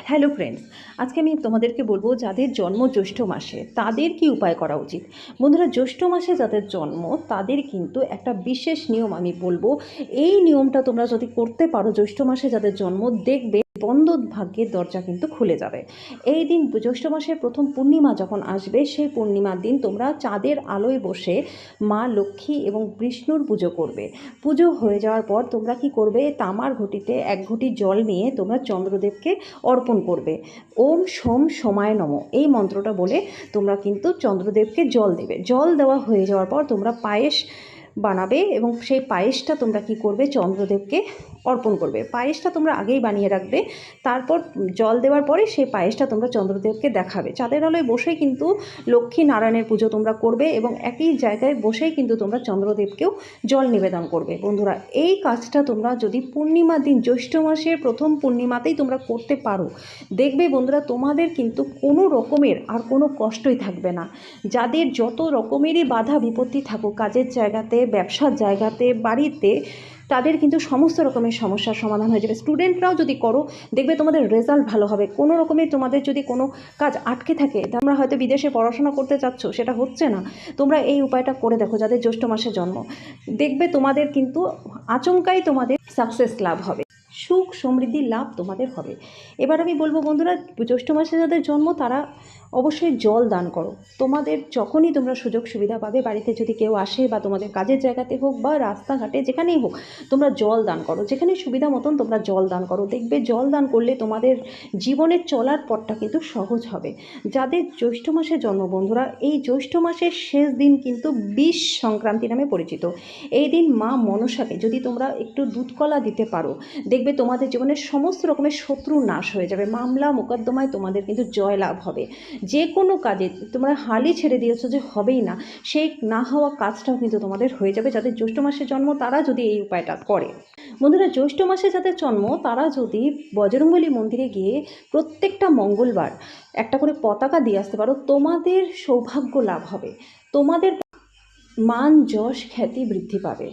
Hello friends, আজকে আমি তোমাদেরকে বলবো যাদের জন্ম জ্যৈষ্ঠ মাসে তাদের কি উপায় করা উচিত। বন্ধুরা, জ্যৈষ্ঠ মাসে যাদের জন্ম তাদের কিন্তু একটা বিশেষ নিয়ম আমি বলবো। এই নিয়মটা তোমরা যদি করতে পারো, জ্যৈষ্ঠ মাসে যাদের জন্ম, দেখবে বন্ধ ভাগ্যের দরজা কিন্তু খুলে যাবে। এই দিন জ্যৈষ্ঠ মাসের প্রথম পূর্ণিমা যখন আসবে, সেই পূর্ণিমার দিন তোমরা চাঁদের আলোয় বসে মা লক্ষ্মী এবং বিষ্ণুর পুজো করবে। পুজো হয়ে যাওয়ার পর তোমরা কি করবে, তামার ঘটিতে 1 ঘটি জল নিয়ে তোমরা চন্দ্রদেবকে অর্পণ করবে। ওম সোম সোমায় নমঃ এই মন্ত্রটা বলে তোমরা কিন্তু চন্দ্রদেবকে জল দেবে। জল দেওয়া হয়ে যাওয়ার পর তোমরা পায়েস বানাবে এবং সেই পায়েসটা তোমরা কি করবে, চন্দ্রদেবকে অর্পণ করবে। পায়েসটা তোমরা আগেই বানিয়ে রাখবে, তারপর জল দেওয়ার পরে সেই পায়েসটা তোমরা চন্দ্রদেবকে দেখাবে। চাঁদের আলোয় বসেই কিন্তু লক্ষ্মী নারায়ণের পুজো তোমরা করবে এবং একই জায়গায় বসেই কিন্তু তোমরা চন্দ্রদেবকেও জল নিবেদন করবে। বন্ধুরা, এই কাজটা তোমরা যদি পূর্ণিমার দিন জ্যৈষ্ঠ মাসের প্রথম পূর্ণিমাতেই তোমরা করতে পারো, দেখবে বন্ধুরা তোমাদের কিন্তু কোনো রকমের আর কোনো কষ্টই থাকবে না। যাদের যত রকমেরই বাধা বিপত্তি থাকুক, কাজের জায়গাতে, ব্যবসার জায়গাতে, বাড়িতে, তাদের কিন্তু সমস্ত রকমের সমস্যার সমাধান হয়ে যাবে। স্টুডেন্টরাও যদি করো, দেখবে তোমাদের রেজাল্ট ভালো হবে। কোনো রকমের তোমাদের যদি কোনো কাজ আটকে থাকে, তোমরা হয়তো বিদেশে পড়াশোনা করতে চাচ্ছ, সেটা হচ্ছে না, তোমরা এই উপায়টা করে দেখো। যাদের জ্যৈষ্ঠ মাসে জন্ম, দেখবে তোমাদের কিন্তু আচমকাই তোমাদের সাকসেস লাভ হবে, সুখ সমৃদ্ধির লাভ তোমাদের হবে। এবার আমি বলবো বন্ধুরা, জ্যৈষ্ঠ মাসে যাদের জন্ম তারা অবশ্যই জল দান করো। তোমাদের যখনই তোমরা সুযোগ সুবিধা পাবে, বাড়িতে যদি কেউ আসে বা তোমাদের কাজের জায়গাতে হোক বা রাস্তাঘাটে যেখানেই হোক, তোমরা জল দান করো। যেখানে সুবিধা মতন তোমরা জল দান করো। দেখবে জল দান করলে তোমাদের জীবনের চলার পথটা কিন্তু সহজ হবে। যাদের জ্যৈষ্ঠ মাসে জন্ম বন্ধুরা, এই জ্যৈষ্ঠ মাসের শেষ দিন কিন্তু বিষ সংক্রান্তি নামে পরিচিত। এই দিন মা মনসাকে যদি তোমরা একটু দুধকলা দিতে পারো, দেখবে তোমাদের জীবনের সমস্ত রকমের শত্রু নাশ হয়ে যাবে। মামলা মোকদ্দমায় তোমাদের কিন্তু জয় লাভ হবে। যে কোনো কাজে তোমরা হালই ছেড়ে দিয়েছো যে হবেই না, সেই না হওয়া কাজটাও কিন্তু তোমাদের হয়ে যাবে। যাদের জ্যৈষ্ঠ মাসে জন্ম তারা যদি এই উপায়টা করে। বন্ধুরা, জ্যৈষ্ঠ মাসে যাদের জন্ম তারা যদি বজরংবলী মন্দিরে গিয়ে প্রত্যেকটা মঙ্গলবার একটা করে পতাকা দিয়ে আসতে পারো, তোমাদের সৌভাগ্য লাভ হবে। তোমাদের মান যশ খ্যাতি বৃদ্ধি পাবে।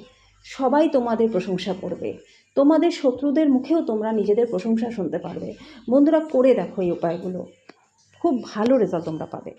সবাই তোমাদের প্রশংসা করবে। তোমাদের শত্রুদের মুখেও তোমরা নিজেদের প্রশংসা শুনতে পারবে। বন্ধুরা, করে দেখো এই উপায়গুলো, খুব ভালো রেজাল্ট তোমরা পাবে।